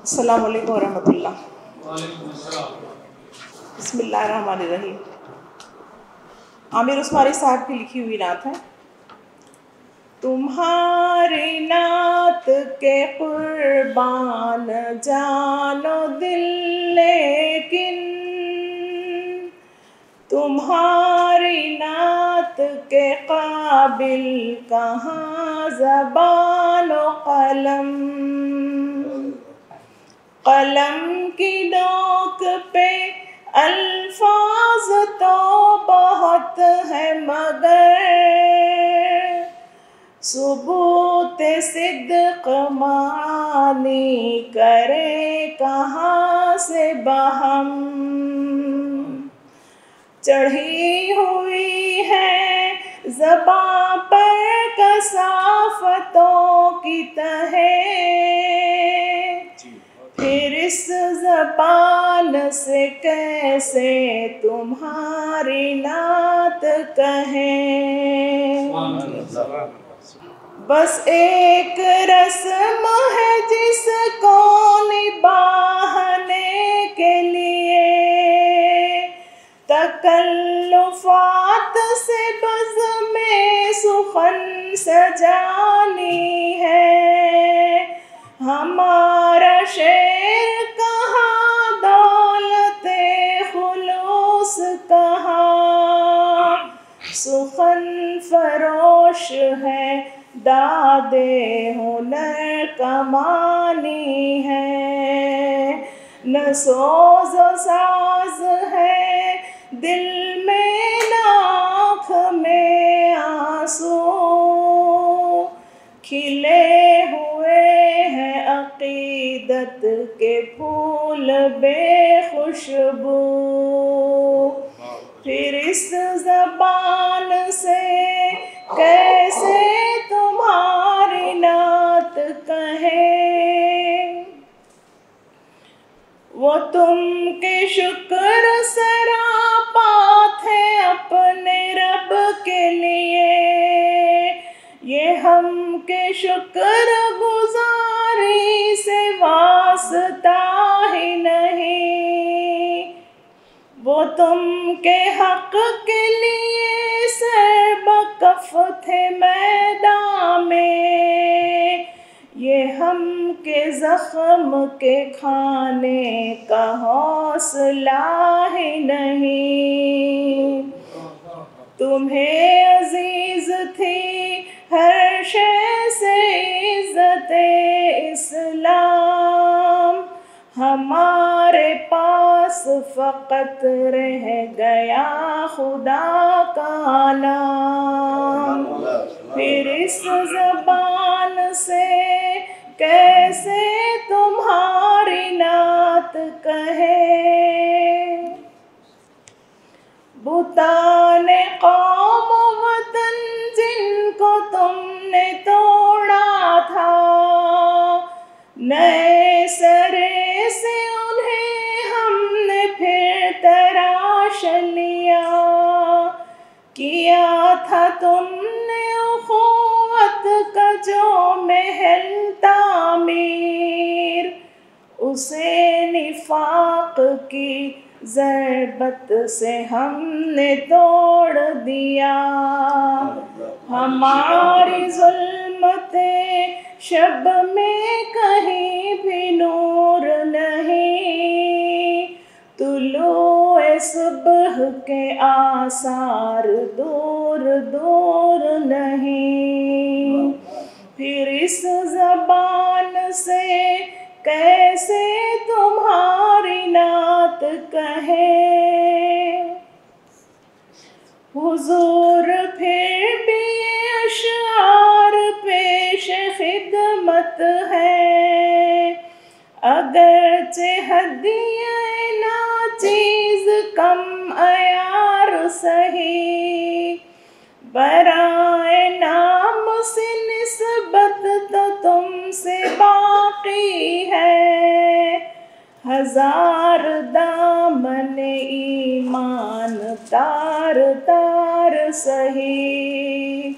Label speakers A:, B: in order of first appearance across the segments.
A: अस्सलाम वालेकुम रहमतुल्लाह। बिस्मिल्लाहिर्रहमानिर्रहीम। आमिर उस्मानी साहब की लिखी हुई नात है। तुम्हारी नात के कुर्बान जानो दिल, लेकिन तुम्हारी नात के काबिल कहाँ ज़बान व कलम। कलम की नोक पे अल्फाज तो बहुत है, मगर सुबूत सिद्क़ मानी करे कहाँ से बहम। चढ़ी हुई है ज़बां पर कसाफ़तों की तहे, फिर इस ज़बान से कैसे तुम्हारी नात कहें। बस एक रस्म है जिसको निभाने के लिए तकल्लुफ़ात से बज़्म सुख़न सजानी है। हमारा शेर कहाँ, दौलते खुलूस कहाँ, सुख़न फरोश है, दादे हुनर कमानी है। न सोज़ व साज़ है दिल में, न आँख में आंसू, खिले हुए हैं अक़ीदत के फूल बेखुशबू। फिर इस ज़बान से कैसे तुम्हारी नात कहें। वो तुम के शुक्र सरापा थे अपने रब के लिए, ये हम के शुक्र गुजारी से वास्ता ही नहीं। वो तुम के हक के लिए सरबकफ थे मैदान में, ये हम के ज़ख्म के खाने का हौसला ही नहीं। तुम्हें अजीज थी हर शय से इज़्ज़ते इस्लाम, हमारे पास फ़कत रह गया खुदा का नाम। फिर इस ज़बान से कैसे तुम्हारी नात कहें। बुताने कौम वतन जिनको तुमने तोड़ा था, नए सरे से उन्हें हमने फिर तराश लिया। किया था तुमने उख़ुवत का जो महल तामीर, उसे निफाक की ज़रबत से हमने तोड़ दिया। हमारी ज़ुल्मते शब में कहीं भी नूर नहीं, तुलूए सुबह के आसार दूर दूर नहीं। फिर इस ज़बान से कैसे तुम्हारी नात कहें। हुजूर फिर भी ये अशआर पेश खिदमत है, अगरचे हदिये नाचीज़ कम अयार सही। बराए नाम से निस्बत तो तुमसे बाकी है, हजार दामन ईमान तार तार सही।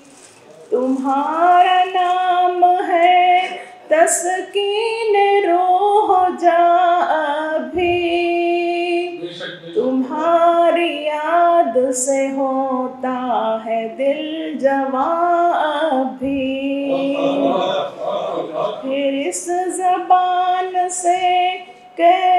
A: तुम्हारा नाम है तस्कीन रूह तुम्हारी याद से होता है दिल जवां भी। फिर इस ज़बान से कह